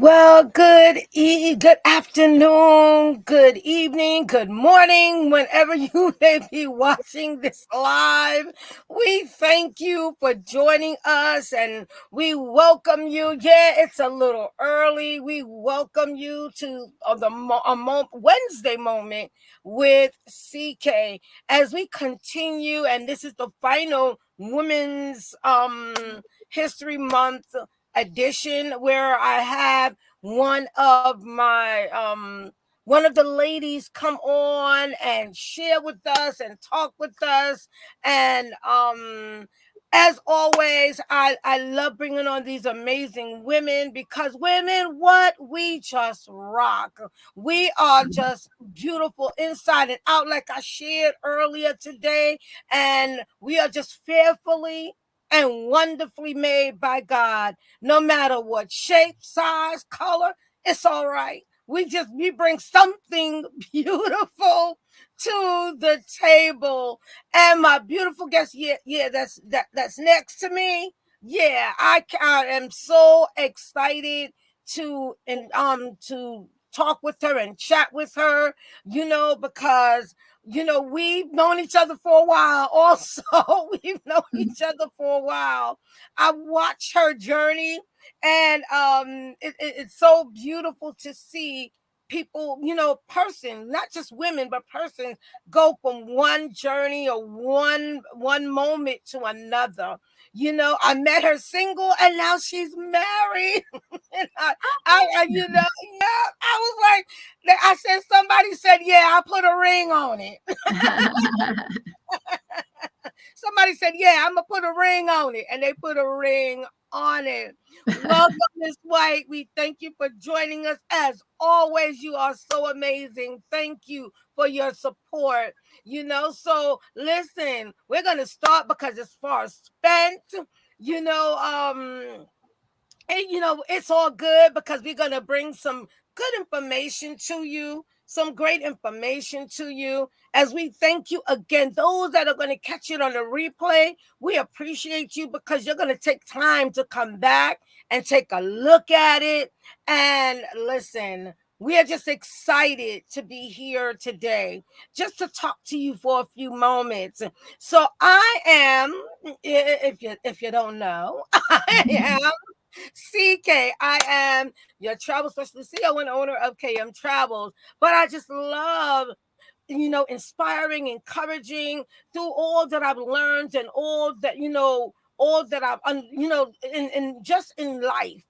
Well, good afternoon, good evening, good morning, whenever you may be watching this live. We thank you for joining us and we welcome you. Yeah, it's a little early. We welcome you to Wednesday moment with CK as we continue, and this is the final Women's History Month edition where I have one of the ladies come on and share with us and talk with us. And as always, I love bringing on these amazing women because women, what we just rock. We are just beautiful inside and out, like I shared earlier today. And we are just fearfully and wonderfully made by God. No matter what shape, size, color, it's all right. We bring something beautiful to the table. And my beautiful guest, that's next to me. Yeah, I am so excited to talk with her and chat with her, because we've known each other for a while. Also, we've known each other for a while. I've watched her journey, and it's so beautiful to see people, not just women, but persons go from one journey or one moment to another. I met her single, and now she's married. And I was like, I said, somebody said, yeah, I put a ring on it. Somebody said, yeah, I'm going to put a ring on it. And they put a ring on it. Welcome, Miss White. We thank you for joining us. As always, you are so amazing. Thank you for your support. So listen, we're going to start because it's far spent, and it's all good because we're going to bring some good information to you, some great information to you, as we thank you again. Those that are going to catch it on the replay, we appreciate you because you're going to take time to come back and take a look at it. And listen, we are just excited to be here today just to talk to you for a few moments. So I am, if you don't know, I am CK. I am your travel specialist, CEO and owner of KM Travels. But I just love, inspiring, encouraging through all that I've learned and all that I've, in just in life.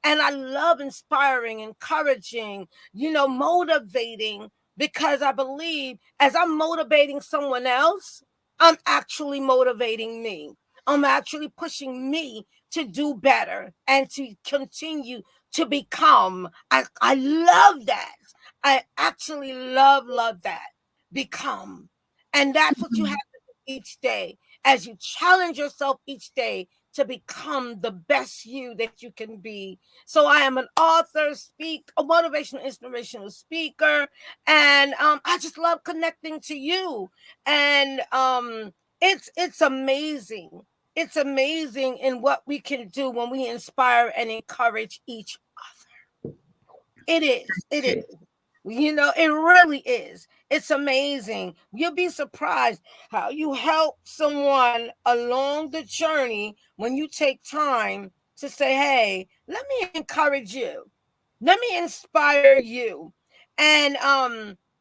And I love inspiring, encouraging, motivating, because I believe as I'm motivating someone else, I'm actually motivating me. I'm actually pushing me to do better and to continue to become. I love that. I actually love that. Become. And that's what you have to do each day as you challenge yourself each day to become the best you that you can be. So I am an author, a motivational, inspirational speaker, and I just love connecting to you. And it's amazing. It's amazing in what we can do when we inspire and encourage each other. It is. It is. It really is. It's amazing. You'll be surprised how you help someone along the journey when you take time to say, hey, let me encourage you. Let me inspire you. And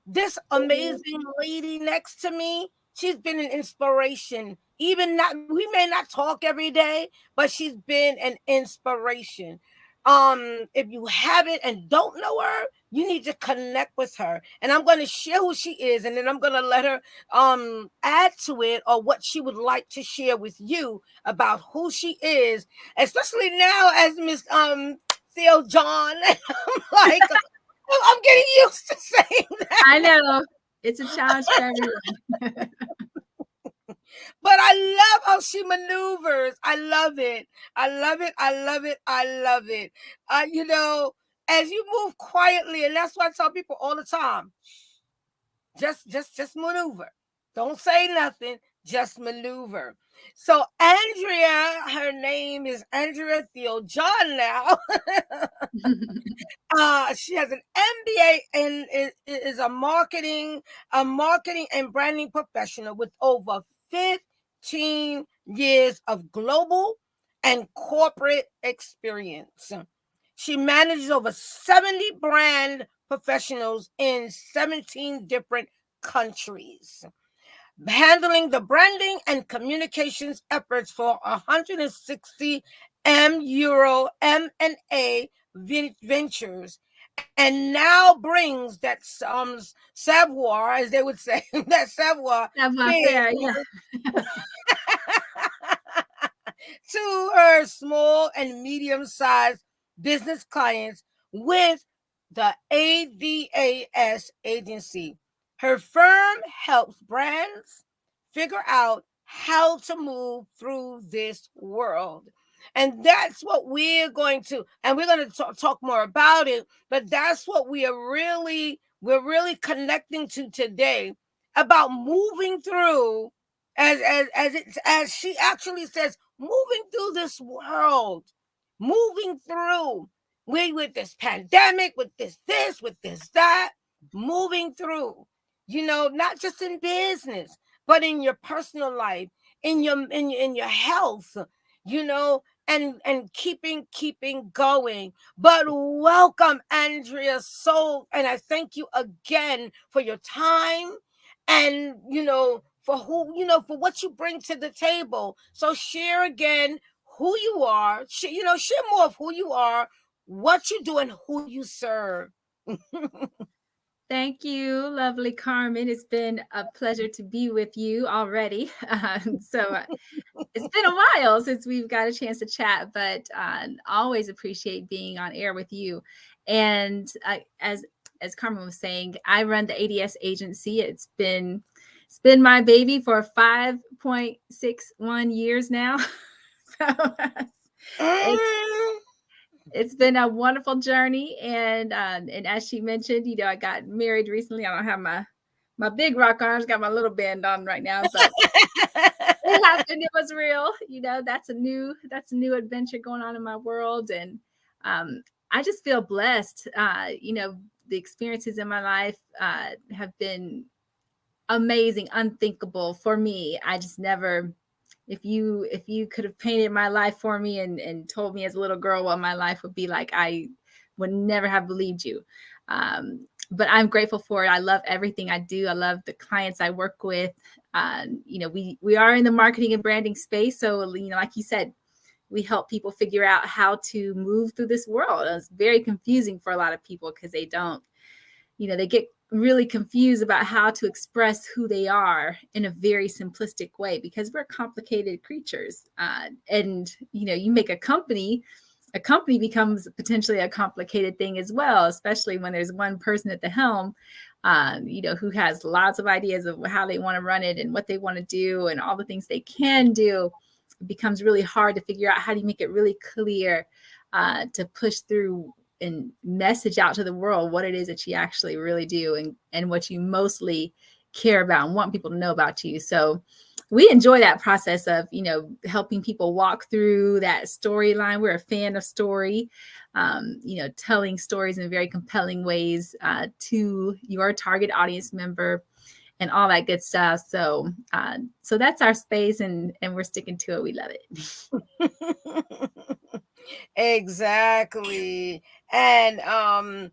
this amazing lady next to me, she's been an inspiration. Even not, we may not talk every day, but she's been an inspiration. If you haven't and don't know her, you need to connect with her. And I'm going to share who she is, and then I'm going to let her add to it or what she would like to share with you about who she is, especially now as Miss TheoJOHN. I'm I'm getting used to saying that. I know. It's a challenge for everyone. But I love how she maneuvers. I love it. I love it. I love it. I love it. As you move quietly, and that's why I tell people all the time, just maneuver. Don't say nothing. just maneuver. So Andrea, her name is Andrea TheoJOHN now. She has an MBA and is a marketing and branding professional with over 15 years of global and corporate experience. She manages over 70 brand professionals in 17 different countries, handling the branding and communications efforts for 160 euro M&A ventures, and now brings that savoir, as they would say, that savoir Savoir faire faire, yeah. to her small and medium-sized business clients with the ADAS agency. Her firm helps brands figure out how to move through this world. And that's what we're going to talk more about it, but that's what we're really connecting to today, about moving through, as she actually says, moving through this world, moving through, we with this pandemic, with with this that, moving through, not just in business, but in your personal life, in your health, you know, and keeping going. But welcome, Andrea. So, and I thank you again for your time, and for for what you bring to the table. So share again who you are. Share more of who you are, what you do, and who you serve. Thank you, lovely Carmen. It's been a pleasure to be with you already. It's been a while since we've got a chance to chat, but always appreciate being on air with you. And as Carmen was saying, I run the ADS agency. It's been my baby for 5.61 years now. So it's Mm. it's been a wonderful journey, and as she mentioned, I got married recently. I don't have my big rock on. I just got my little band on right now, but it happened. It was real. That's a new adventure going on in my world, and I just feel blessed. The experiences in my life have been amazing, unthinkable for me. I just never, if you could have painted my life for me and told me as a little girl what my life would be like, I would never have believed you. But I'm grateful for it. I love everything I do. I love the clients I work with. We are in the marketing and branding space, so like you said, we help people figure out how to move through this world. It's very confusing for a lot of people because they get really confused about how to express who they are in a very simplistic way, because we're complicated creatures. And you make a company becomes potentially a complicated thing as well, especially when there's one person at the helm, who has lots of ideas of how they want to run it and what they want to do and all the things they can do. It becomes really hard to figure out how do you make it really clear to push through and message out to the world what it is that you actually really do, and what you mostly care about and want people to know about you. So we enjoy that process of, helping people walk through that storyline. We're a fan of story, telling stories in very compelling ways to your target audience member and all that good stuff. So that's our space, and we're sticking to it. We love it. Exactly. And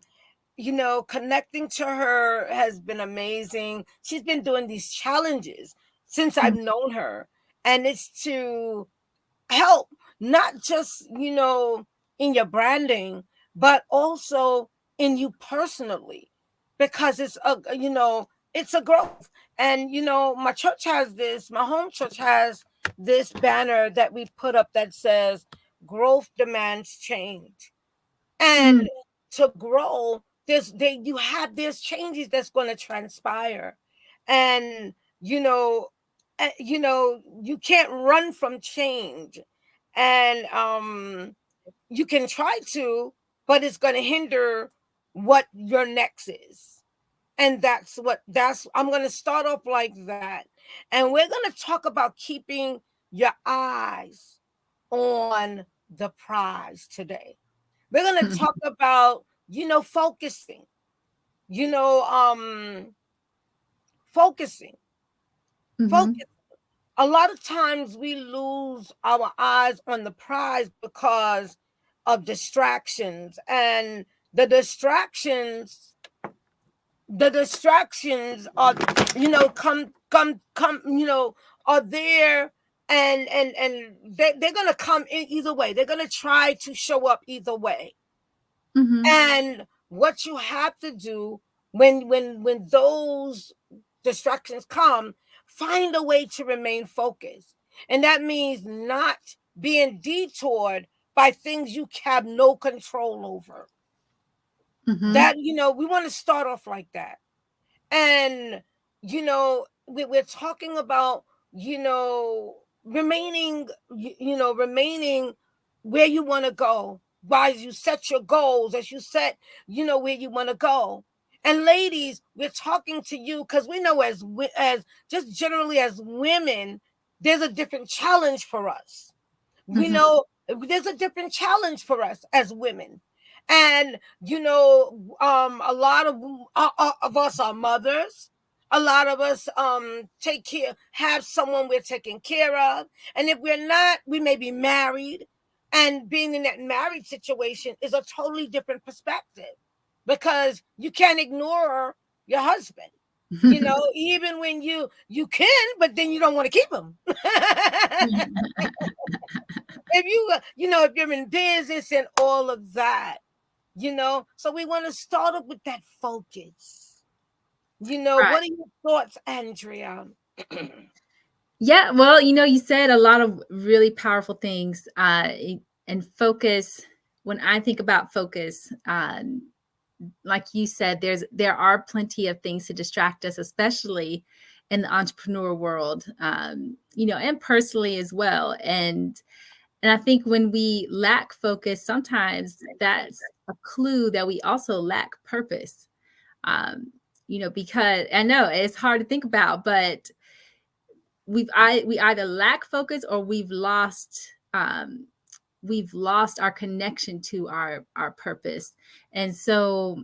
connecting to her has been amazing. She's been doing these challenges since I've known her, and it's to help, not just in your branding, but also in you personally, because it's a growth. And my home church has this banner that we put up that says growth demands change. And Mm. to grow, there's changes that's going to transpire. And you can't run from change. And you can try to, but it's going to hinder what your next is. And that's I'm going to start off like that. And we're going to talk about keeping your eyes on the prize today. We're going to talk about, focusing, you know, focusing, Mhm. focus. A lot of times we lose our eyes on the prize because of distractions, and the distractions the distractions are, come, are there, and they're gonna come in either way. They're gonna try to show up either way. Mhm. And what you have to do when those distractions come, find a way to remain focused. And that means not being detoured by things you have no control over. Mhm. That, we want to start off like that. And we're talking about, remaining where you want to go, while you set your goals, as you set, where you want to go. And ladies, we're talking to you because we know, as just generally as women, there's a different challenge for us. We Mhm. know there's a different challenge for us as women. And a lot of us are mothers. A lot of us take care, have someone we're taking care of. And if we're not, we may be married. And being in that married situation is a totally different perspective, because you can't ignore your husband, even when you can, but then you don't want to keep him. If if you're in business and all of that, so we want to start up with that focus. Right. What are your thoughts, Andrea? Yeah, well, you said a lot of really powerful things. And focus. When I think about focus, like you said, there are plenty of things to distract us, especially in the entrepreneur world, and personally as well. And I think when we lack focus, sometimes that's a clue that we also lack purpose. Um, because I know it's hard to think about, but we either lack focus or we've lost our connection to our purpose. And so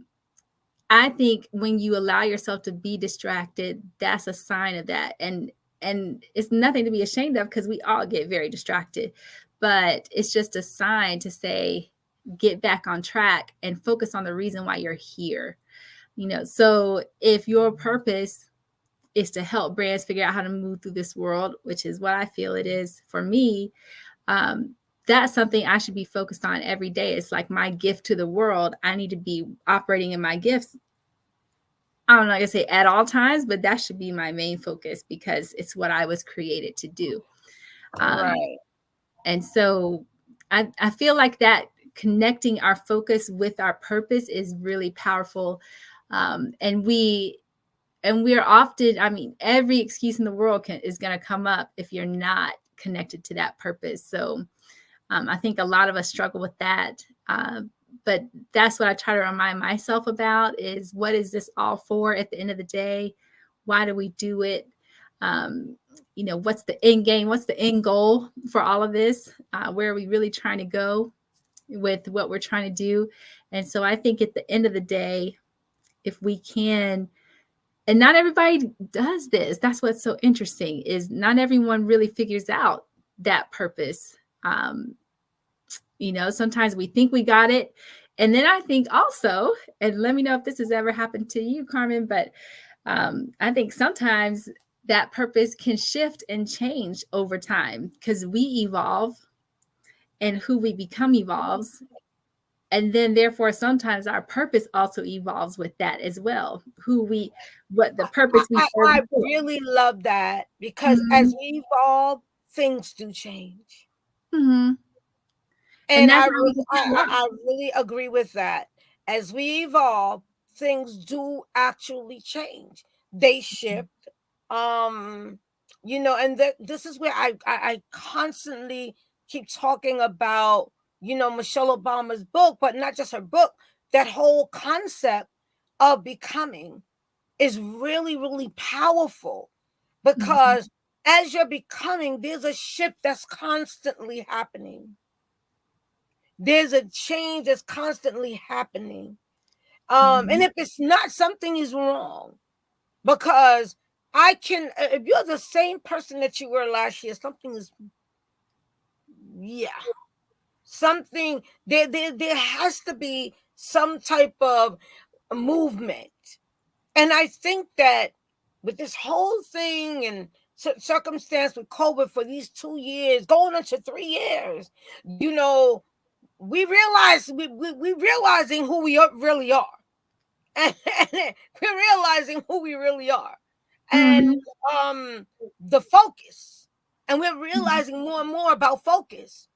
I think when you allow yourself to be distracted, that's a sign of that. And it's nothing to be ashamed of, because we all get very distracted. But it's just a sign to say, get back on track and focus on the reason why you're here. So if your purpose is to help brands figure out how to move through this world, which is what I feel it is for me, um, that's something I should be focused on every day. It's like my gift to the world. I need to be operating in my gifts. I don't know, I say at all times, but that should be my main focus, because it's what I was created to do. Um, Right. and so I feel like that connecting our focus with our purpose is really powerful. And we're often, I mean, every excuse in the world is going to come up if you're not connected to that purpose. So I think a lot of us struggle with that. But that's what I try to remind myself about, is what is this all for at the end of the day? Why do we do it? Um, what's the end game? What's the end goal for all of this? Where are we really trying to go with what we're trying to do? And so I think at the end of the day, if we can, and not everybody does this. That's what's so interesting, is not everyone really figures out that purpose. Um, sometimes we think we got it. And then I think also, and let me know if this has ever happened to you, Carmen, but I think sometimes that purpose can shift and change over time, because we evolve and who we become evolves. And then therefore sometimes our purpose also evolves with that as well. What the purpose we serve I before. really love that, because as Mhm. we evolve, things do change. Mhm. And And that's how we become life. I really agree with that. As we evolve, things do actually change. They shift. Um, and this is where I constantly keep talking about, Michelle Obama's book, but not just her book, that whole concept of becoming. is really, really powerful, Mhm. because as you're becoming, there's a shift that's constantly happening. There's a change that's constantly happening. And Mhm. if it's not, something is wrong. Because if you're the same person that you were last year, something is, yeah, something, there has to be some type of movement. And I think that with this whole thing and circumstance with COVID for these 2 years, going into 3 years, we realize we realizing who we really are, and we're realizing who we really are, and Mhm. the focus, and we're Mhm. realizing more and more about focus,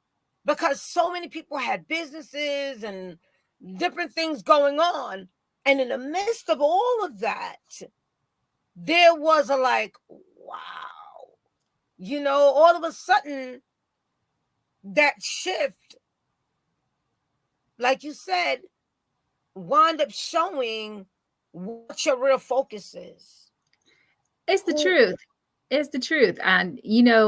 because so many people had businesses and different things going on, and in the midst of all of that, there was a like, wow, all of a sudden, that shift, like you said, wind up showing what your real focus is. It's the Who truth. It's the truth. And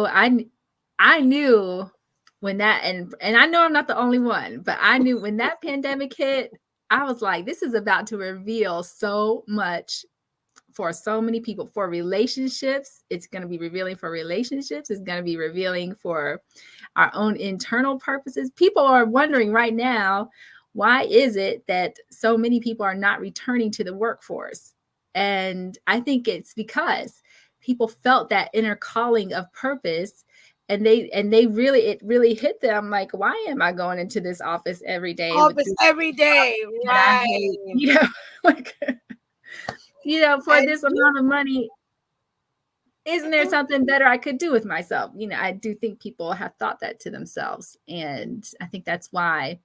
I knew when that, and I know I'm not the only one, but I knew when that pandemic hit, I was like, this is about to reveal so much for so many people, for relationships. It's going to be revealing for relationships. It's going to be revealing for our own internal purposes. People are wondering right now, why is it that so many people are not returning to the workforce? And I think it's because people felt that inner calling of purpose, and they really, it really hit them like, why am I going into this office every day with office this every day, that I hate, right? like, for And this amount of money, isn't there mhm, something better I could do with myself? I do think people have thought that to themselves. And I think that's why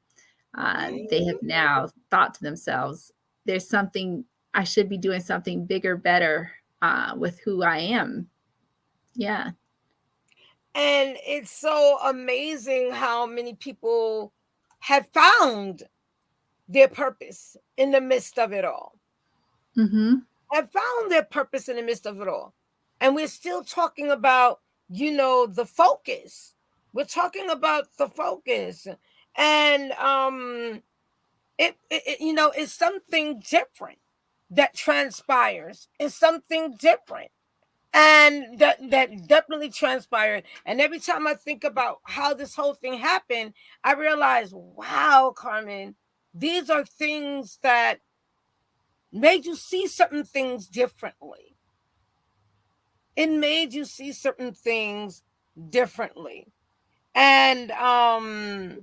they have now thought to themselves, there's something, I should be doing something bigger, better with who I am. Yeah. and it's so amazing how many people have found their purpose in the midst of it all. Mm-hmm. Have found their purpose in the midst of it all. And we're still talking about, the focus. We're talking about the focus. And it's something different that transpires. It's something different. And that definitely transpired. And every time I think about how this whole thing happened, I realize, wow, Carmen, these are things that made you see certain things differently. It made you see certain things differently. And I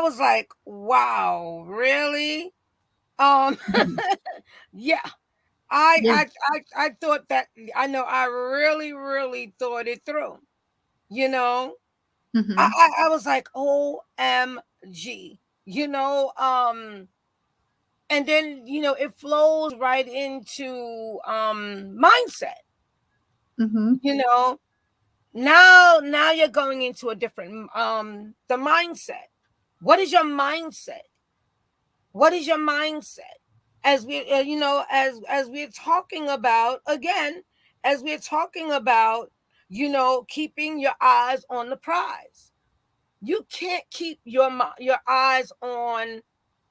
was like, wow, really? Um Mm-hmm. yeah, Yeah. I thought that, I know, I really, really thought it through. You know, Mm-hmm. I was like, OMG, and then it flows right into mindset. Mm-hmm. You know, now you're going into a different the mindset. What is your mindset? What is your mindset? As we as we're talking about, again, as we're talking about, keeping your eyes on the prize. You can't keep your eyes on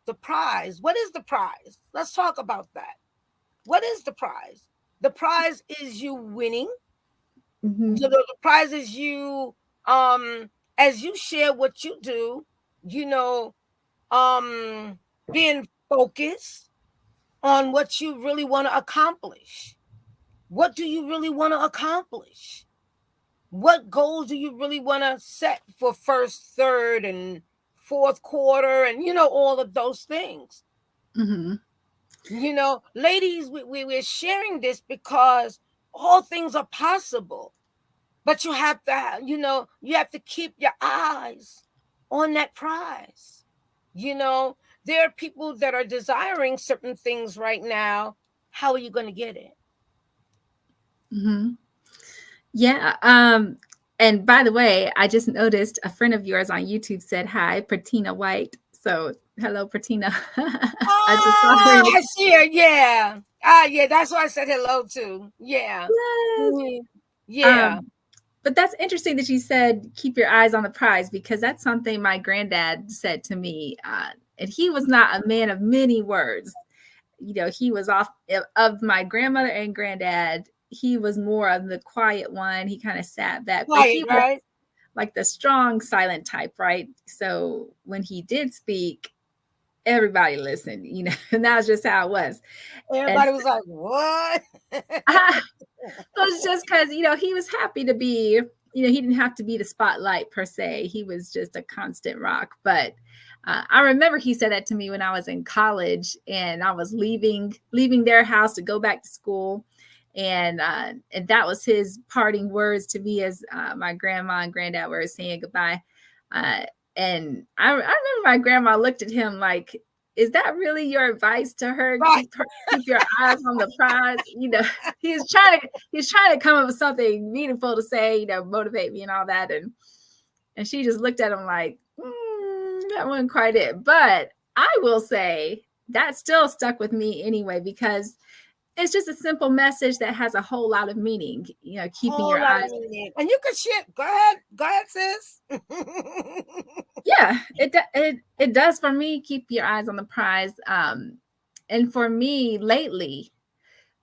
the prize. What is the prize? Let's talk about that. What is the prize? The prize is you winning. Mm-hmm. The prize is you, as you share what you do, you know, um being focused on what you really want to accomplish. What do you really want to accomplish? What goals do you really want to set for first, third, and fourth quarter, and all of those things? Mm-hmm. Ladies, we're sharing this because all things are possible, but you have to keep your eyes on that prize. There are people that are desiring certain things right now. How are you going to get it? Mm-hmm. Yeah. And by the way, I just noticed a friend of yours on YouTube said hi, Patina White. So Hello, Pratina. I just saw her in Oh, the I see her. Yeah. Yeah, that's why I said hello to. Yeah. yes. Mhm. Yeah. Um, but that's interesting that you said keep your eyes on the prize because that's something my granddad said to me. And he was not a man of many words. You know, he was off of my grandmother and granddad. He was more of the quiet one. He kind of sat back, but he Quiet, was right? like the strong, silent type, right? So when he did speak, everybody listened, you know, and that was just how it was. And Everybody was like, what? it was just because, you know, he was happy to be, you know, he didn't have to be the spotlight per se. He was just a constant rock. But I remember he said that to me when I was in college and I was leaving their house to go back to school. And that was his parting words to me as my grandma and granddad were saying goodbye. Uh, and I remember my grandma looked at him like, is that really your advice to her? Right. Keep your eyes on the prize. You know, he was trying to come up with something meaningful to say, you know, motivate me and all that. And she just looked at him like, that wasn't quite it. But I will say that still stuck with me anyway, because it's just a simple message that has a whole lot of meaning, you know, keeping Whole your lot of eyes. meaning. And you can shit. Go ahead. Go ahead, sis. Yeah, it does for me. Keep your eyes on the prize. And for me lately,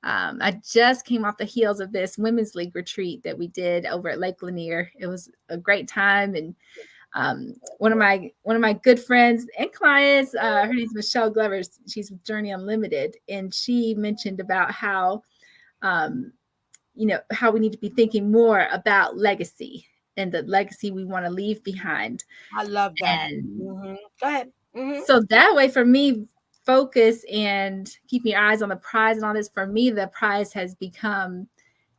I just came off the heels of this women's league retreat that we did over at Lake Lanier. It was a great time, and one of my good friends and clients, her name's Michelle Glover. She's with Journey Unlimited, and she mentioned about how, um, you know, how we need to be thinking more about legacy and the legacy we want to leave behind. I love that. And Go ahead. so that way for me, focus and keeping your eyes on the prize and all this, for me, the prize has become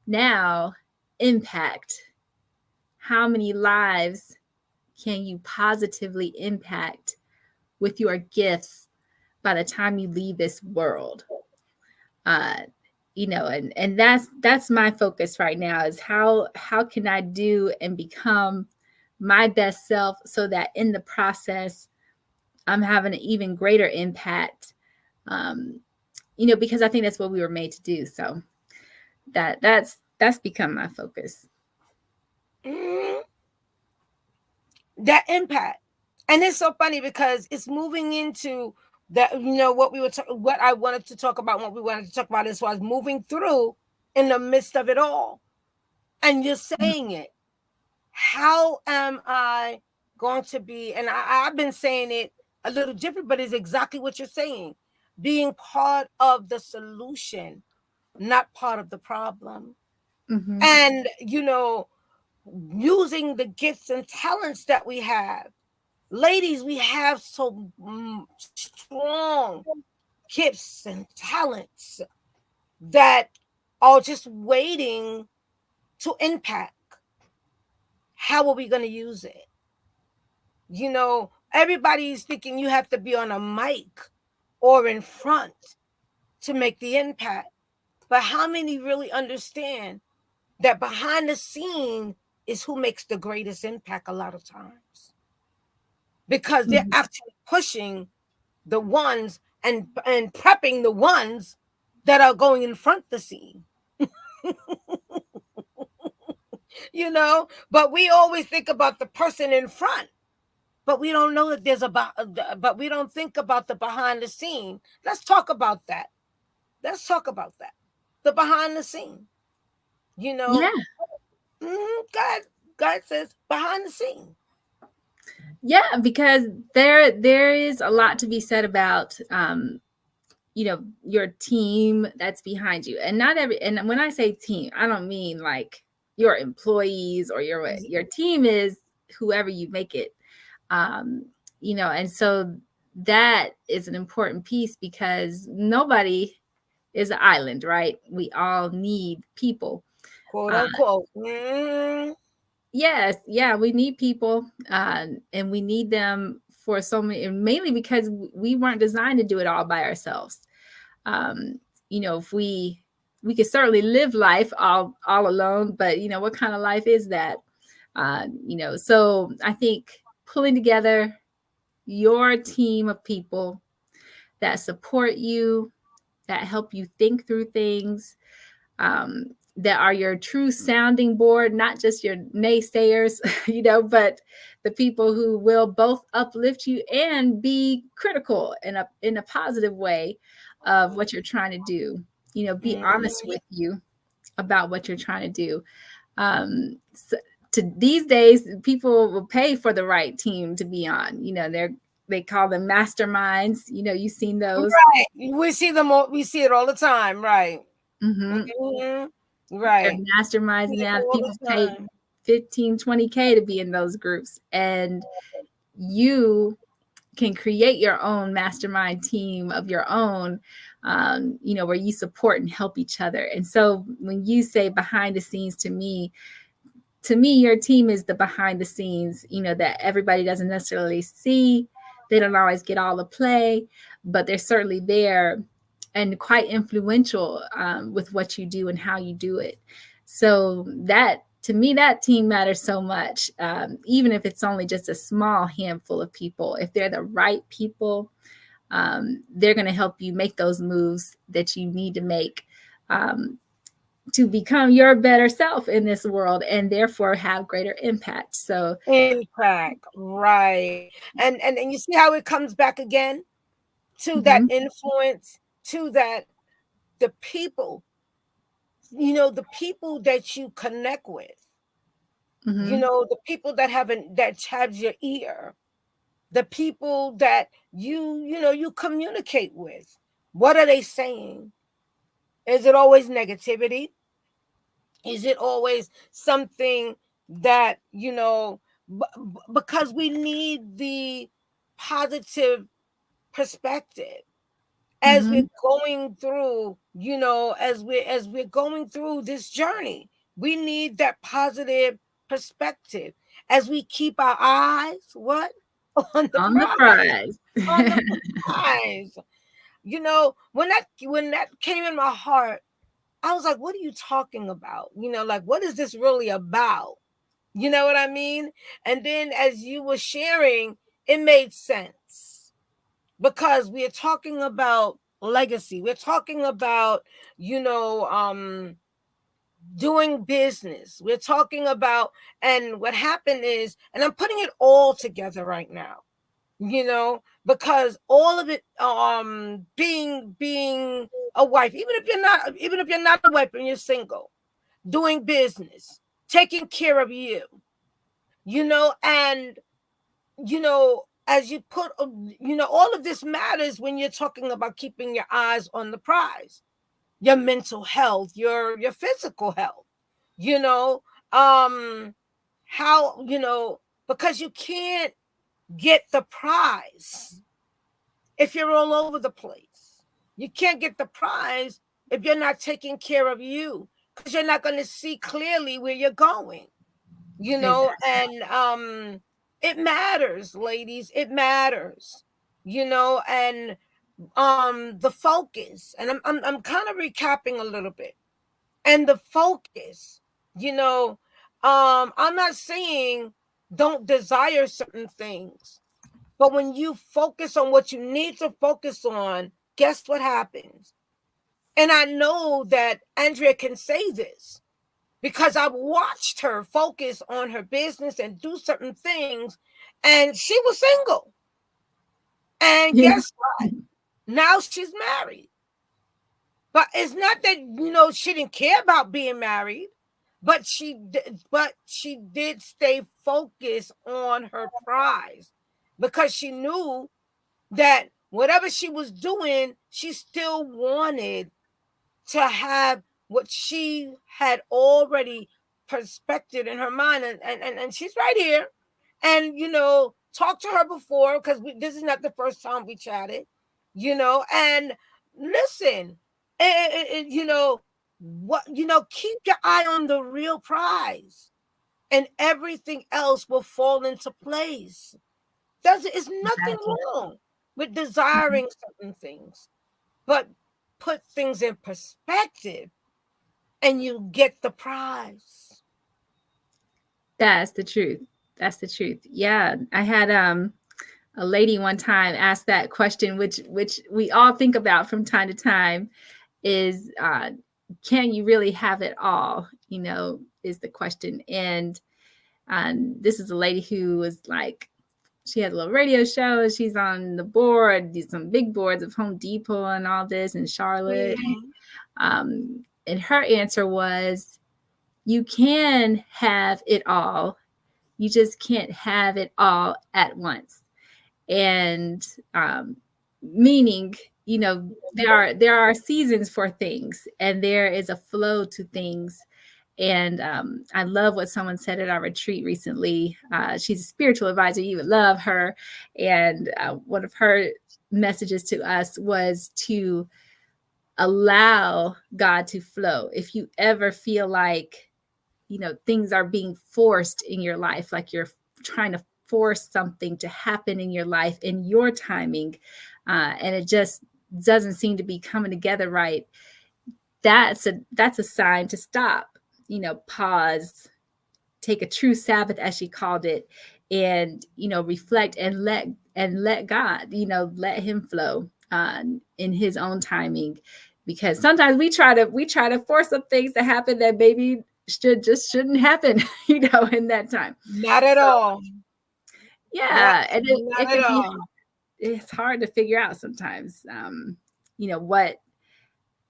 now impact. How many lives can you positively impact with your gifts by the time you leave this world? Uh, you know, and that's my focus right now is how can I do and become my best self so that in the process I'm having an even greater impact. Um, you know, because I think that's what we were made to do. So that's become my focus. Mhm. That impact. And it's so funny because it's moving into that, you know, what I wanted to talk about, what we wanted to talk about as far as moving through in the midst of it all. And you're saying it. How am I going to be? And I've been saying it a little different, but it's exactly what you're saying. Being part of the solution, not part of the problem. Mm-hmm. And, you know, using the gifts and talents that we have. Ladies, we have so strong gifts and talents that are just waiting to impact. How are we going to use it? You know, everybody's thinking you have to be on a mic or in front to make the impact. But how many really understand that behind the scene is who makes the greatest impact a lot of times? Because they're Mm-hmm. actually pushing the ones and prepping the ones that are going in front the scene. You know, but we always think about the person in front, but we don't know that but we don't think about the behind the scene. Let's talk about that. Let's talk about that. The behind the scene. You know, Yeah. God says behind the scene. Yeah, because there is a lot to be said about you know, your team that's behind you. And not every and when I say team, I don't mean like your employees or your team is whoever you make it. Um, you know, and so that is an important piece because nobody is an island, right? We all need people. Quote Uh, unquote. yes, yeah, we need people, and we need them for so many, and mainly because we weren't designed to do it all by ourselves. Um, you know, if we could certainly live life all alone, but you know, what kind of life is that? You know, so I think pulling together your team of people that support you, that help you think through things, um, that are your true sounding board, not just your naysayers, but the people who will both uplift you and be critical in a positive way of what you're trying to do. Be honest Mhm. with you about what you're trying to do. So to these days, people will pay for the right team to be on. They call them masterminds. You've seen those. Right. We see them all, we see it all the time, right. Hmm. Mhm. They're Right. masterminds See it now. all People the pay time. 15, 20K to be in those groups. And you can create your own mastermind team of your own, where you support and help each other. And so when you say behind the scenes, to me, your team is the behind the scenes, that everybody doesn't necessarily see. They don't always get all the play, but they're certainly there and quite influential, with what you do and how you do it. So that, to me, that team matters so much, even if it's only just a small handful of people. If they're the right people, they're going to help you make those moves that you need to make, um, to become your better self in this world and therefore have greater impact. So, Impact, right. And you see how it comes back again to that mhm, influence, to that the people, the people that you connect with, mhm, the people that have your ear, the people that you communicate with. What are they saying? Is it always negativity? Is it always something that, because we need the positive perspective as we're mhm, going through, as we're going through this journey. We need that positive perspective as we keep our eyes what on the on the prize, prize. on the prize. When that came in my heart, I was like, what are you talking about? Like, what is this really about? You know what I mean? And then as you were sharing, it made sense because we're talking about legacy. We're talking about, doing business. We're talking about, and what happened is, and I'm putting it all together right now, because all of it, being a wife, even if you're not a wife and you're single, doing business, taking care of you, and as you put, all of this matters when you're talking about keeping your eyes on the prize, your mental health, your physical health, you know, um, how, because you can't get the prize if you're all over the place. You can't get the prize if you're not taking care of you, because you're not going to see clearly where you're going, Exactly. and it matters, ladies, it matters, and the focus, and I'm kind of recapping a little bit, and the focus, you know I'm not saying don't desire certain things, but when you focus on what you need to focus on, guess what happens? And I know that Andrea can say this because I've watched her focus on her business and do certain things, and she was single. And Yeah. guess what? Now she's married. But it's not that she didn't care about being married, but she did stay focused on her prize because she knew that whatever she was doing, she still wanted to have what she had already perspected in her mind, and she's right here, and talk to her before, because this is not the first time we chatted, and listen, what, keep your eye on the real prize, and everything else will fall into place. It's nothing Exactly. wrong with Mhm. desiring certain things, but put things in perspective and you get the prize. That's the truth. That's the truth. Yeah. I had a lady one time asked that question, which we all think about from time to time, is can you really have it all? Is the question. And this is a lady who was like, she had a little radio show. She's on the board, some big boards of Home Depot and all this in Charlotte. And her answer was, you can have it all. You just can't have it all at once. And meaning, there are seasons for things, and there is a flow to things. And I love what someone said at our retreat recently. She's a spiritual advisor. You would love her. And one of her messages to us was to allow God to flow. If you ever feel like, things are being forced in your life, like you're trying to force something to happen in your life in your timing, and it just doesn't seem to be coming together right, that's a sign to stop, pause, take a true Sabbath, as she called it, and reflect and let God, let Him flow in His own timing. Because sometimes we try to force some things to happen that maybe shouldn't happen, in that time. Not at all. Yeah, and Not it at could be, all. it's hard to figure out sometimes, what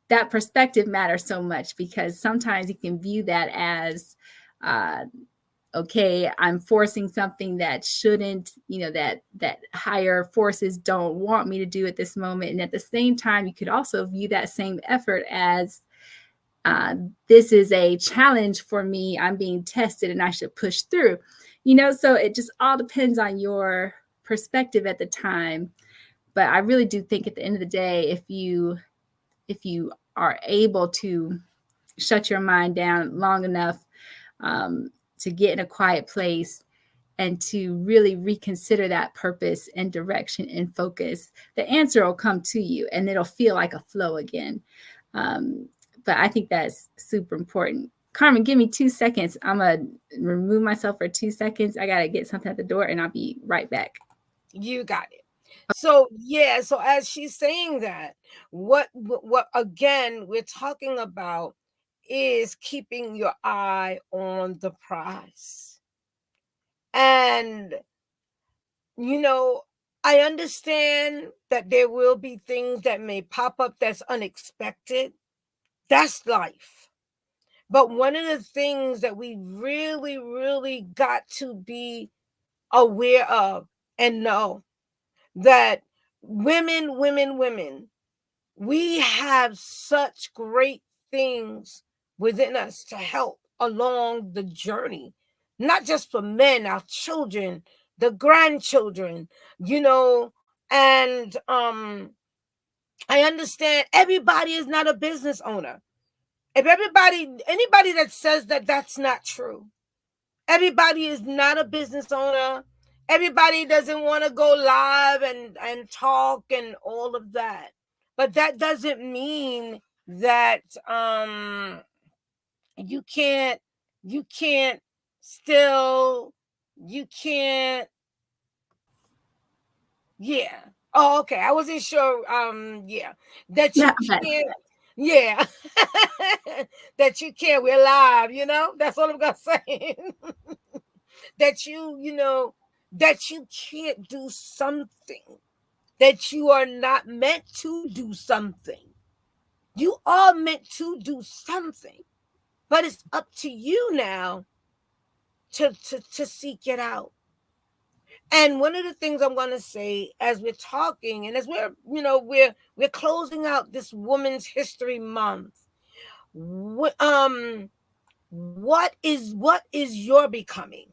that perspective matters so much, because sometimes you can view that as, okay, I'm forcing something that shouldn't, that higher forces don't want me to do at this moment. And at the same time, you could also view that same effort as, this is a challenge for me. I'm being tested and I should push through. So it just all depends on your perspective at the time. But I really do think at the end of the day, if you are able to shut your mind down long enough, to get in a quiet place and to really reconsider that purpose and direction and focus, the answer will come to you and it'll feel like a flow again. But I think that's super important. Carmen, give me 2 seconds. I'm going to remove myself for 2 seconds. I got to get something at the door and I'll be right back. You got it. So yeah, so as she's saying that, what again we're talking about is keeping your eye on the prize. And I understand that there will be things that may pop up that's unexpected. That's life. But one of the things that we really, really got to be aware of and know that women, we have such great things within us to help along the journey, not just for men, our children, the grandchildren, and I understand everybody is not a business owner. If anybody that says that, that's not true. Everybody is not a business owner. Everybody doesn't want to go live and talk and all of that. But that doesn't mean that you can't you can't still you can't yeah. Oh, okay. I wasn't sure yeah. That you can't yeah. That you can't. We're live, That's all I'm gonna say. That that you can't do something, that you are not meant to do something. You are meant to do something, but it's up to you now to seek it out. And one of the things I'm going to say as we're talking, and as we're closing out this Women's History Month, what is your becoming?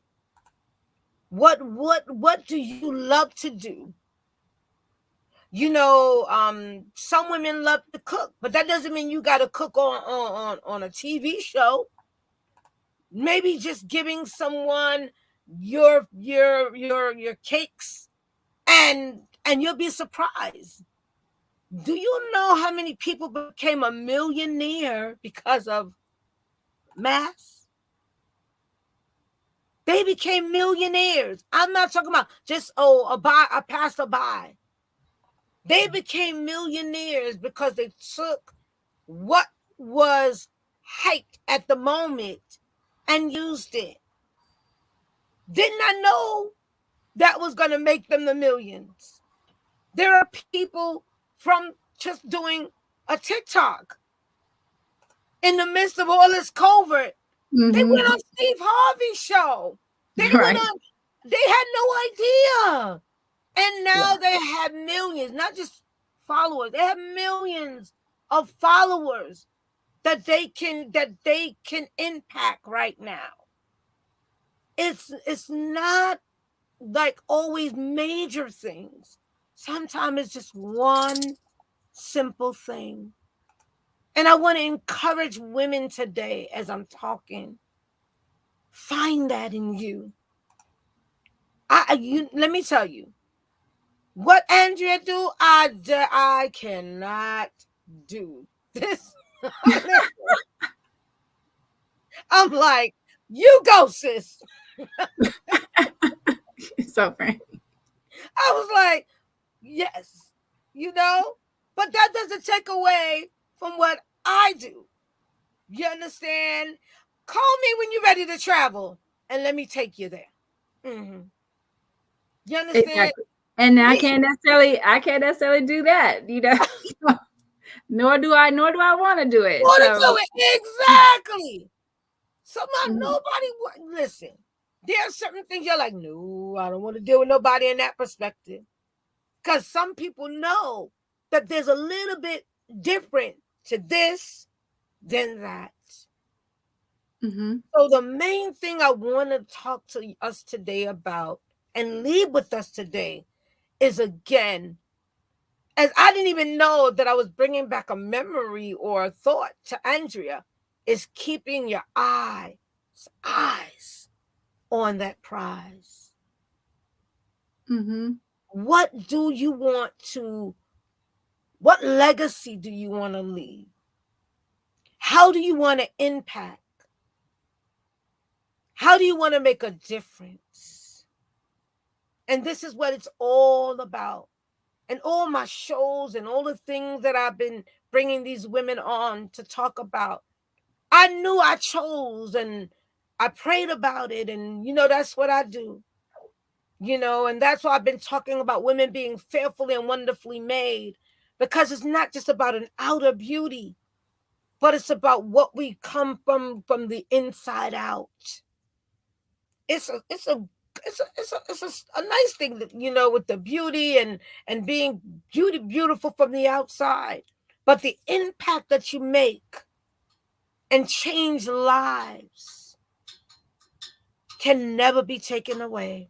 What do you love to do? Some women love to cook, but that doesn't mean you got to cook on a TV show. Maybe just giving someone your cakes, and you'll be surprised. Do you know how many people became a millionaire because of mass? They became millionaires. I'm not talking about just a passerby. They became millionaires because they took what was hyped at the moment and used it. Did not know that was going to make them the millions. There are people from just doing a TikTok in the midst of all this covert. They went on Steve Harvey's show. They went Right. on, they had no idea. And now they have millions, not just followers. They have millions of followers that they can impact right now. It's not like always major things. Sometimes it's just one simple thing. And I want to encourage women today as I'm talking. Find that in you. Let me tell you. What Andrea do, I cannot do this. I'm like, you go, sis. So funny. I was like, yes, but that doesn't take away from what I do. You understand? Call me when you're ready to travel and let me take you there. Mm-hmm. You understand? Exactly. And I can't necessarily do that, nor do I want to do it. Exactly. So nobody listen. There are certain things you're like, no, I don't want to deal with nobody in that perspective. Because some people know that there's a little bit different to this than that. So the main thing I want to talk to us today about and leave with us today is, again, as I didn't even know that I was bringing back a memory or a thought to Andrea, is keeping your eyes on that prize. What legacy do you want to leave? How do you want to impact? How do you want to make a difference? And this is what it's all about. And all my shows and all the things that I've been bringing these women on to talk about, I knew I chose and I prayed about it. And, that's what I do. And that's why I've been talking about women being fearfully and wonderfully made, because it's not just about an outer beauty, but it's about what we come from the inside out. It's a nice thing that, with the beauty and being beautiful from the outside, but the impact that you make and change lives can never be taken away.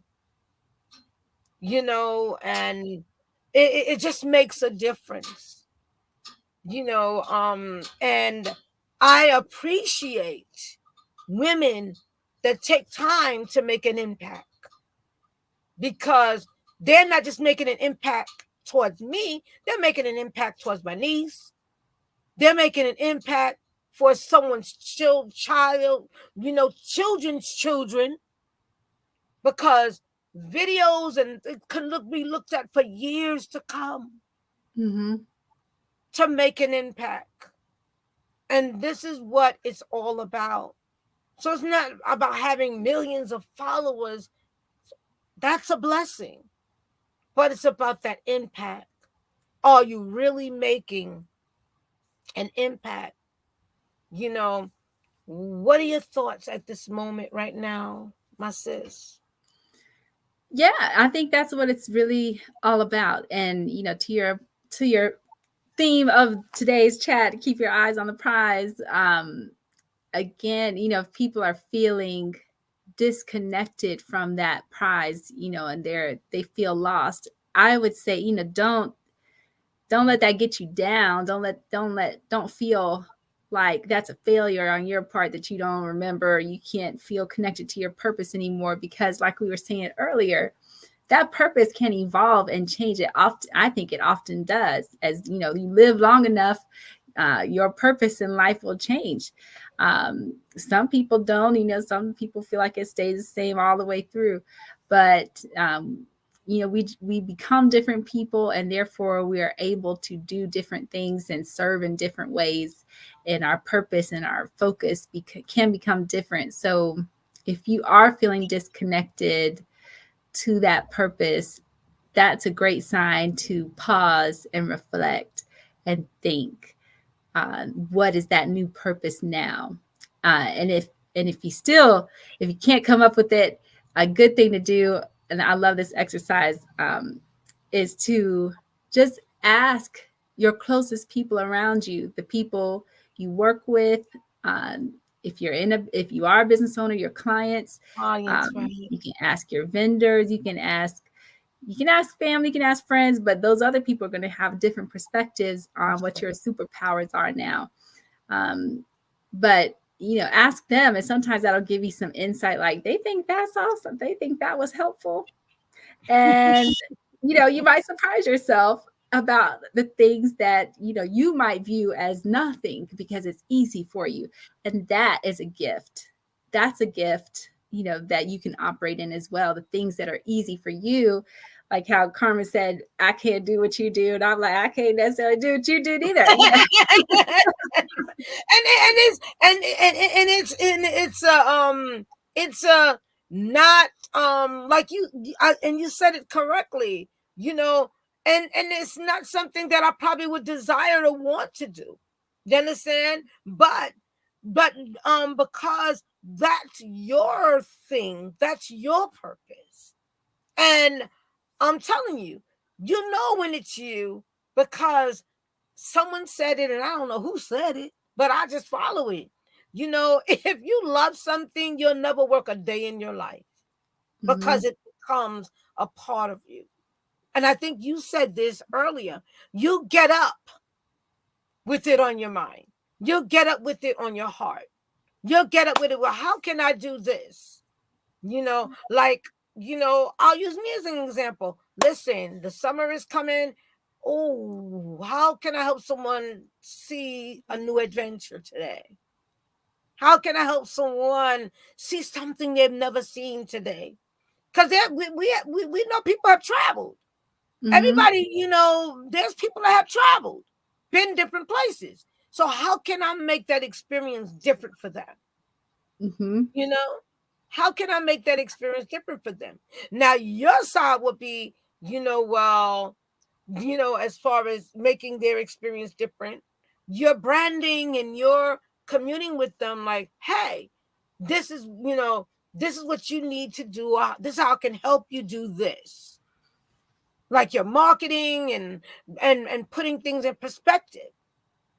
And it just makes a difference. And I appreciate women that take time to make an impact, because they're not just making an impact towards me, they're making an impact towards my niece. They're making an impact for someone's child, children's children, because videos and it can be looked at for years to come to make an impact. And this is what it's all about. So it's not about having millions of followers. That's a blessing. But it's about that impact. Are you really making an impact? What are your thoughts at this moment right now, my sis? Yeah, I think that's what it's really all about. And, to your theme of today's chat, keep your eyes on the prize. Again, if people are feeling disconnected from that prize, and they feel lost, I would say, don't let that get you down. Don't feel like that's a failure on your part, that you don't remember, you can't feel connected to your purpose anymore, because like we were saying earlier, that purpose can evolve and change. It often, I think it often does. As you live long enough, your purpose in life will change. Some people don't, some people feel like it stays the same all the way through, but we become different people, and therefore we are able to do different things and serve in different ways, and our purpose and our focus can become different. So if you are feeling disconnected to that purpose, that's a great sign to pause and reflect and think, what is that new purpose now? And if you can't come up with it, a good thing to do, and I love this exercise, is to just ask your closest people around you, the people you work with, um, if you are a business owner, your clients. Clients, right? You can ask your vendors, you can ask family, you can ask friends, but those other people are going to have different perspectives on what your superpowers are now. But ask them, and sometimes that'll give you some insight. Like, they think that's awesome. They think that was helpful, and you might surprise yourself about the things that you might view as nothing because it's easy for you, and that is a gift. That's a gift, that you can operate in as well. The things that are easy for you, like how Carmen said, I can't do what you do, and I'm like, I can't necessarily do what you do either. It's not like and you said it correctly, and it's not something that I probably would desire to want to do. You understand? But because that's your thing, that's your purpose. And I'm telling you, when it's you, because someone said it, and I don't know who said it, but I just follow it. If you love something, you'll never work a day in your life because it becomes a part of you. And I think you said this earlier. You get up with it on your mind. You'll get up with it on your heart. You'll get up with it. Well, how can I do this? Like, I'll use me as an example. Listen, the summer is coming. Oh, how can I help someone see a new adventure today? How can I help someone see something they've never seen today? Because we know people have traveled. Everybody, there's people that have traveled, been different places. So how can I make that experience different for them? How can I make that experience different for them? Now, your side would be, well, as far as making their experience different, you're branding and you're communing with them like, hey, this is, this is what you need to do. This is how I can help you do this. Like your marketing and putting things in perspective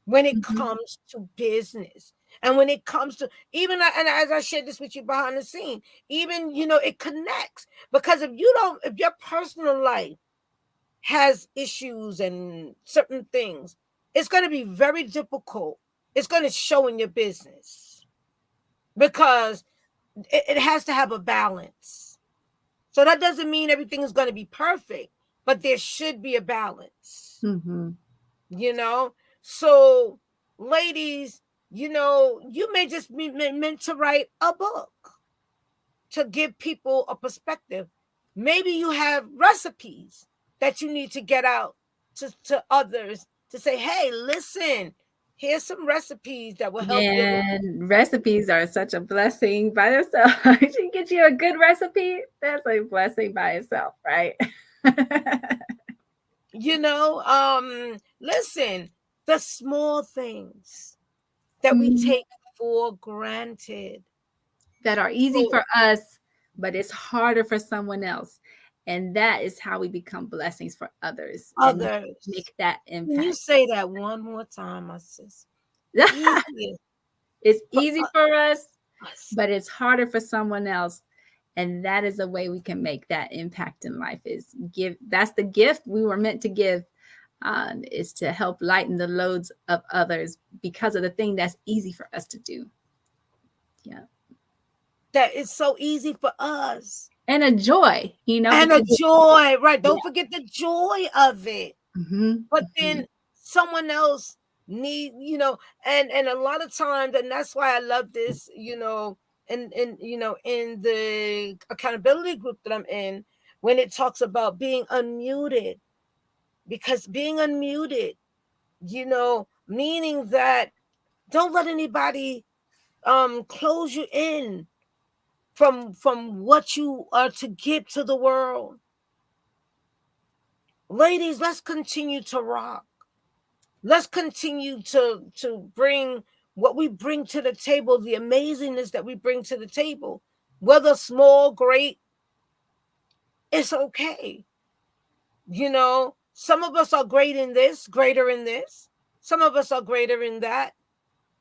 when it comes to business. And when it comes to even, and as I shared this with you behind the scene, even, it connects. Because if your personal life has issues and certain things, it's going to be very difficult. It's going to show in your business because it has to have a balance. So that doesn't mean everything is going to be perfect, but there should be a balance. So ladies, you may just be meant to write a book to give people a perspective. Maybe you have recipes that you need to get out to others to say, hey, listen, here's some recipes that will help you. And recipes are such a blessing by themselves. You get you a good recipe, that's a blessing by itself, right? Listen, the small things that we take for granted that are easy for us, but it's harder for someone else. And that is how we become blessings for others. And make that impact. Can you say that one more time, my sis? It's easy for us, but it's harder for someone else. And that is the way we can make that impact in life, is give. That's the gift we were meant to give, is to help lighten the loads of others because of the thing that's easy for us to do. Yeah. That is so easy for us. And a joy, And a joy, right? Don't forget the joy of it. But then someone else need, and a lot of times, and that's why I love this, in the accountability group that I'm in, when it talks about being unmuted, because being unmuted, meaning that don't let anybody close you in from what you are to give to the world. Ladies, let's continue to rock. Let's continue to bring what we bring to the table, the amazingness that we bring to the table, whether small, great, it's okay. Some of us are great in this, greater in this. Some of us are greater in that.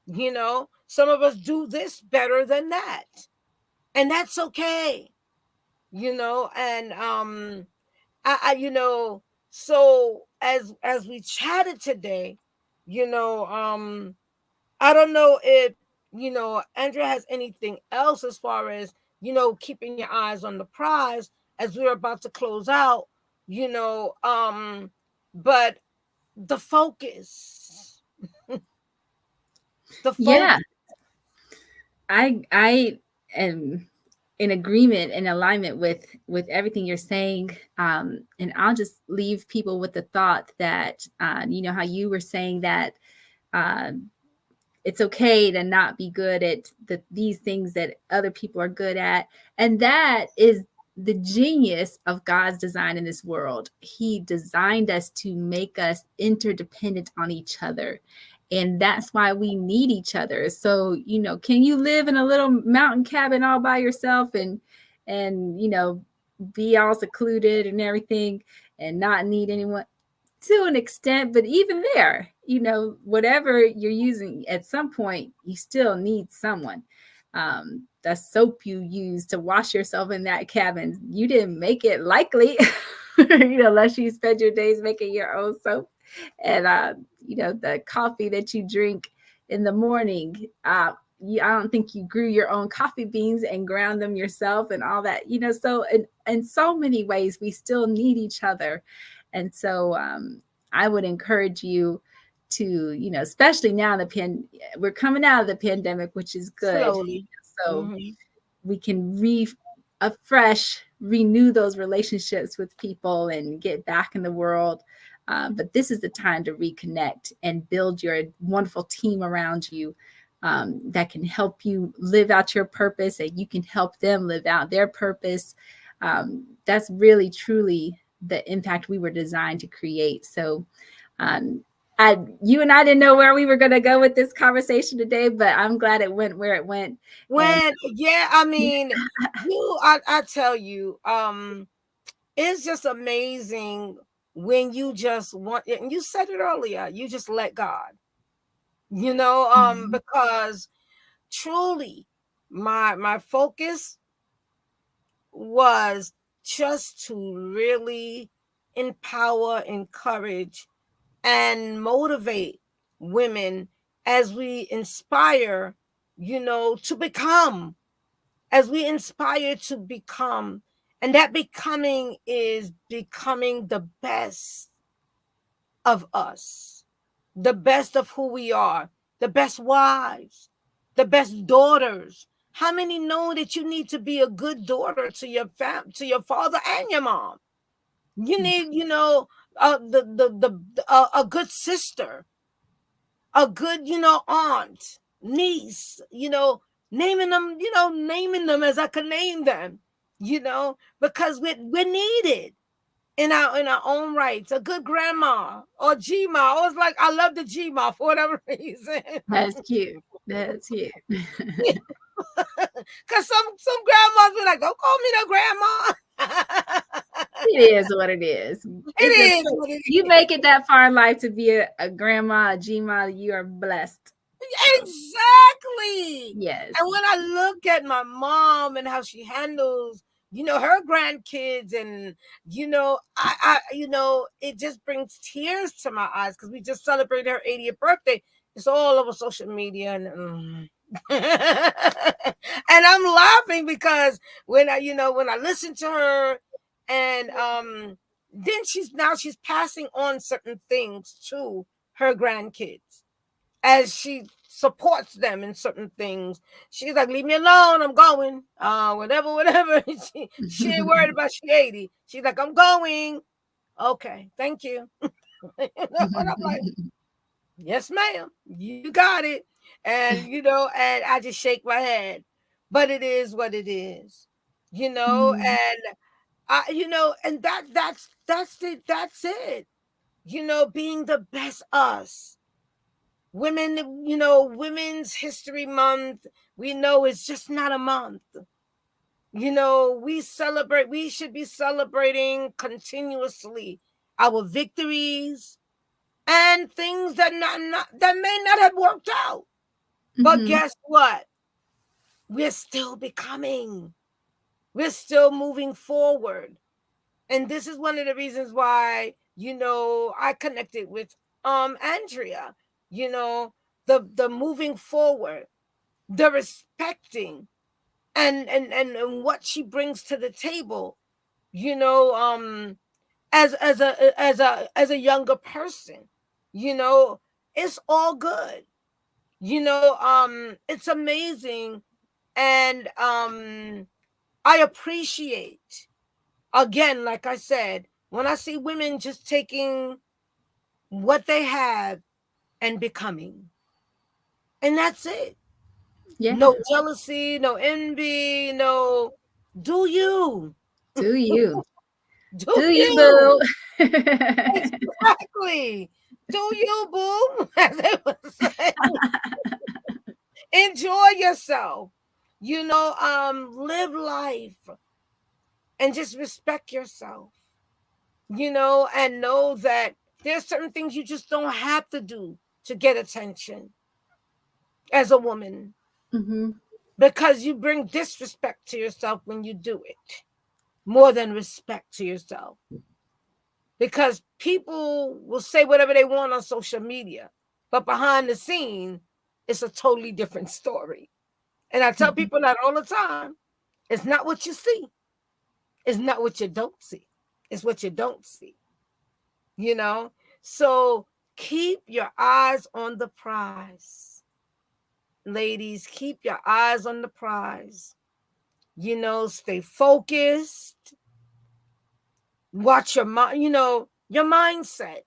Some of us do this better than that. And that's okay. And so as we chatted today, you know, I don't know if Andrea has anything else as far as keeping your eyes on the prize as we're about to close out. But the focus, the Yeah, focus. I am in agreement and alignment with everything you're saying. And I'll just leave people with the thought that you know how you were saying that uh, it's okay to not be good at these things that other people are good at, and that is the genius of God's design in this world. He designed us to make us interdependent on each other, and that's why we need each other. So can you live in a little mountain cabin all by yourself and be all secluded and everything and not need anyone? To an extent, but even there, whatever you're using, at some point you still need someone. The soap you use to wash yourself in that cabin, you didn't make it likely unless you spend your days making your own soap. And the coffee that you drink in the morning, I don't think you grew your own coffee beans and ground them yourself and all that. So in so many ways we still need each other. And so I would encourage you to, especially now we're coming out of the pandemic, which is good. Slowly. So Mm-hmm. we can afresh renew those relationships with people and get back in the world. But this is the time to reconnect and build your wonderful team around you that can help you live out your purpose, and you can help them live out their purpose. That's really, truly the impact we were designed to create. So, you and I didn't know where we were going to go with this conversation today, but I'm glad it went where it went. And Yeah, I mean, I tell you, it's just amazing when you just want it, and you said it earlier, you just let God, because truly my focus was just to really empower, encourage, and motivate women as we inspire, to become, as we inspire to become. And that becoming is becoming the best of us, the best of who we are, the best wives, the best daughters. How many know that you need to be a good daughter to to your father and your mom? You need, a good sister, a good, aunt, niece, naming them as I can name them, because we're needed in our own rights. A good grandma or Gma. I was like, I love the Gma for whatever reason. that's cute. That's cute. Cause some grandmas be like, don't call me no grandma. It is what it is. It is what it You is. make it that far in life to be a grandma, a Gma, you are blessed. So, Exactly. yes. And when I look at my mom and how she handles, her grandkids, and it just brings tears to my eyes because we just celebrated her 80th birthday. It's all over social media, and and I'm laughing because when I listen to her, and then she's passing on certain things to her grandkids. as she supports them in certain things. She's like, leave me alone, I'm going. Whatever. She ain't worried about she 80. She's like, I'm going. Okay, thank you. And I'm like, yes, ma'am, you got it. And and I just shake my head. But it is what it is. And and that's it. Being the best us. Women, Women's History Month, we know it's just not a month. We should be celebrating continuously our victories and things that that may not have worked out. But guess what? We're still becoming. We're still moving forward. And this is one of the reasons why, I connected with Andrea, the moving forward, the respecting and what she brings to the table, as a younger person, it's all good. It's amazing. And I appreciate, again, like I said, when I see women just taking what they have and becoming. And that's it. Yeah. No jealousy, no envy, no. Do you? Do you? Do Do you, you? boo? Exactly. Do you, boo? As they would say. Enjoy yourself. Live life and just respect yourself. And know that there's certain things you just don't have to do to get attention as a woman, because you bring disrespect to yourself when you do it more than respect to yourself. Because people will say whatever they want on social media, but behind the scene, it's a totally different story. And I tell people that all the time. It's not what you see. It's not what you don't see. It's what you don't see. So keep your eyes on the prize. Ladies, keep your eyes on the prize. Stay focused. Watch your mind, your mindset.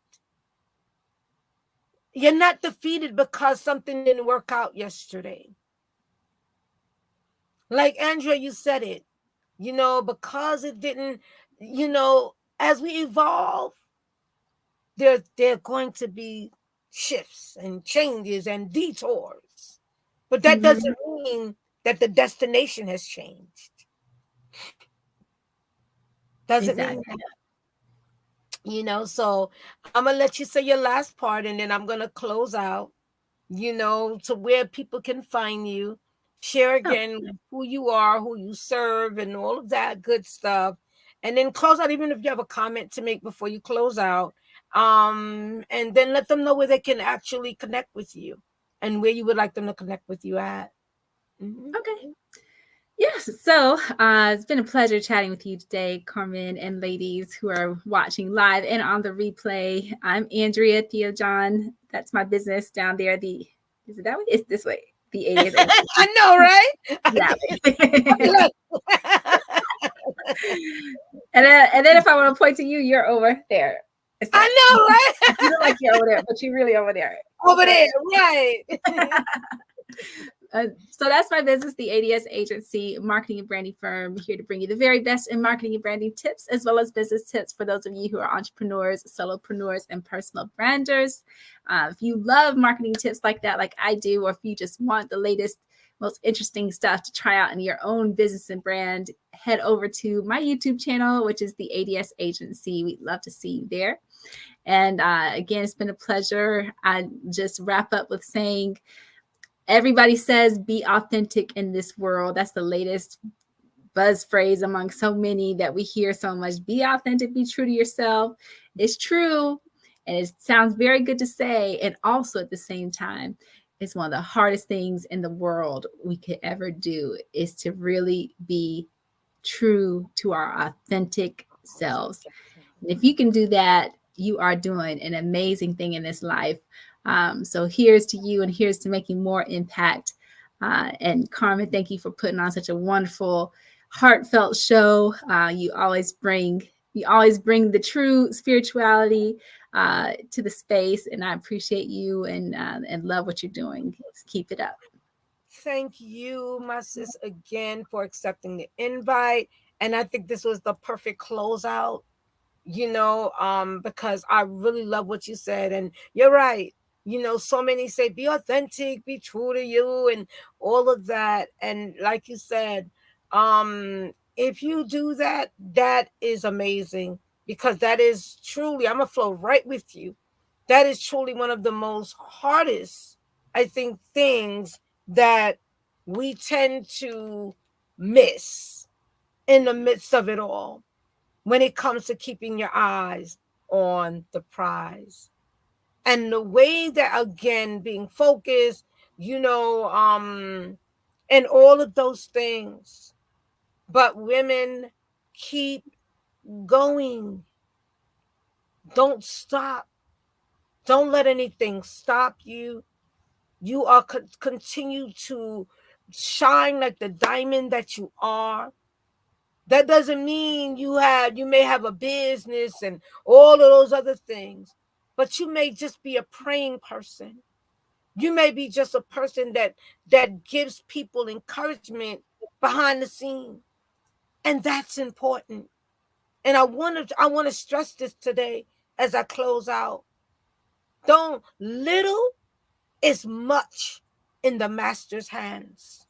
You're not defeated because something didn't work out yesterday. Like Andrea, you said it, because it didn't, as we evolve, there are going to be shifts and changes and detours. But that doesn't mean that the destination has changed. Doesn't mean Exactly. that. So I'm going to let you say your last part, and then I'm going to close out, to where people can find you. Share Oh, again who you are, who you serve, and all of that good stuff. And then close out, even if you have a comment to make before you close out. And then let them know where they can actually connect with you and where you would like them to connect with you at. okay. Yes. So it's been a pleasure chatting with you today, Carmen, and ladies who are watching live and on the replay. I'm Andrea TheoJOHN. That's my business down there. Is it that way? It's this way. The 80s. I know, right? That way. And then if I want to point to you, you're over there. I know, right? You look like you're over there, but you're really over there. Over there, right. So that's my business, the ADS Agency, marketing and branding firm, here to bring you the very best in marketing and branding tips, as well as business tips for those of you who are entrepreneurs, solopreneurs, and personal branders. If you love marketing tips like that, like I do, or if you just want the latest, most interesting stuff to try out in your own business and brand, head over to my YouTube channel, which is the ADS Agency. We'd love to see you there. And again, it's been a pleasure. I just wrap up with saying, everybody says be authentic in this world. That's the latest buzz phrase among so many that we hear so much. Be authentic, be true to yourself. It's true. And it sounds very good to say. And also at the same time, it's one of the hardest things in the world we could ever do, is to really be true to our authentic selves. And if you can do that, you are doing an amazing thing in this life. So here's to you, and here's to making more impact. And Carmen, thank you for putting on such a wonderful, heartfelt show. You always bring the true spirituality to the space, and I appreciate you and love what you're doing. Keep it up. Thank you, my sis, again for accepting the invite. And I think this was the perfect closeout, because I really love what you said. And you're right. So many say, be authentic, be true to you, and all of that. And like you said, if you do that, that is amazing, because that is truly, I'm going to flow right with you. That is truly one of the most hardest, I think, things that we tend to miss in the midst of it all, when it comes to keeping your eyes on the prize. And the way that, again, being focused, and all of those things. But women, keep going. Don't stop. Don't let anything stop you. You are continue to shine like the diamond that you are. That doesn't mean you may have a business and all of those other things, but you may just be a praying person. You may be just a person that gives people encouragement behind the scene, and that's important. And I want to stress this today as I close out. Don't little is much in the master's hands.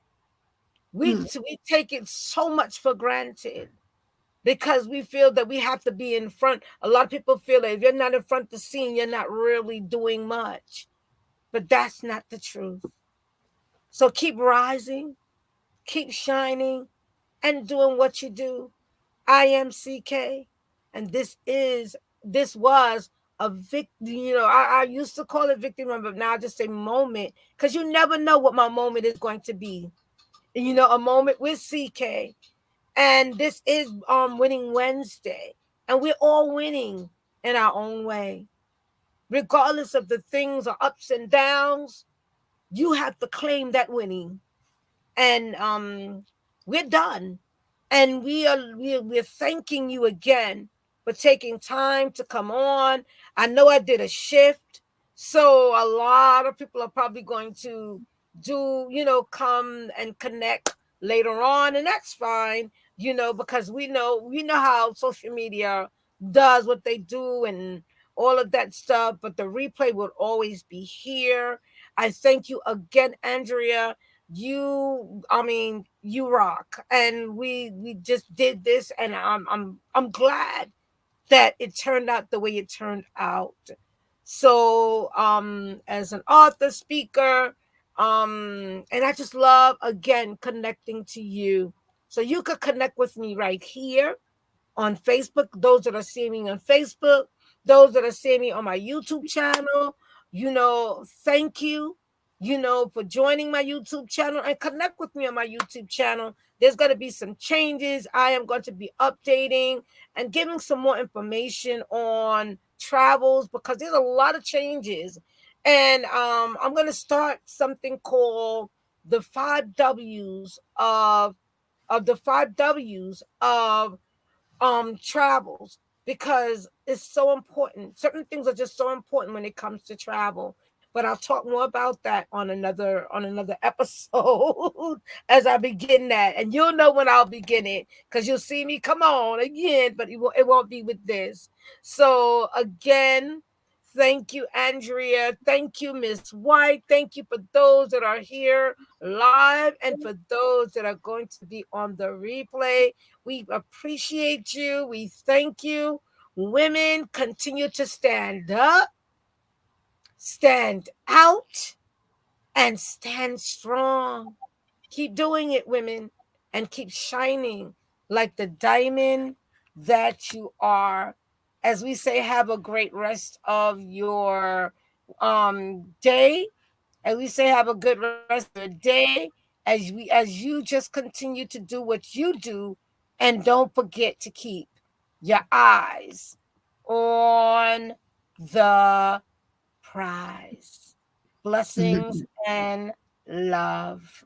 We Mm. we take it so much for granted, because we feel that we have to be in front. A lot of people feel that if you're not in front of the scene, you're not really doing much. But that's not the truth. So keep rising, keep shining, and doing what you do. I am CK, and this was a victory. I used to call it victory moment, but now I just say moment, because you never know what my moment is going to be. A moment with CK. And this is Winning Wednesday, and we're all winning in our own way, regardless of the things or ups and downs. You have to claim that winning. And we're done. And we're thanking you again for taking time to come on. I know I did a shift, so a lot of people are probably going to come and connect later on, and that's fine. Because we know how social media does what they do and all of that stuff, but the replay will always be here. I thank you again, Andrea. You rock. And we just did this, and I'm glad that it turned out the way it turned out. So as an author, speaker, and I just love, again, connecting to you. So you could connect with me right here on Facebook, those that are seeing me on Facebook, those that are seeing me on my YouTube channel. Thank you, for joining my YouTube channel, and connect with me on my YouTube channel. There's going to be some changes. I am going to be updating and giving some more information on travels, because there's a lot of changes. And I'm going to start something called the 5 W's of the 5 W's of travels, because it's so important. Certain things are just so important when it comes to travel. But I'll talk more about that on another episode as I begin that. And you'll know when I'll begin it, because you'll see me come on again, but it won't be with this. So again, thank you, Andrea. Thank you, Miss White. Thank you for those that are here live, and for those that are going to be on the replay. We appreciate you. We thank you. Women, continue to stand up, stand out, and stand strong. Keep doing it, women, and keep shining like the diamond that you are. As we say, have a great rest of your day. As we say, have a good rest of your day, as you just continue to do what you do, and don't forget to keep your eyes on the prize. Blessings and love.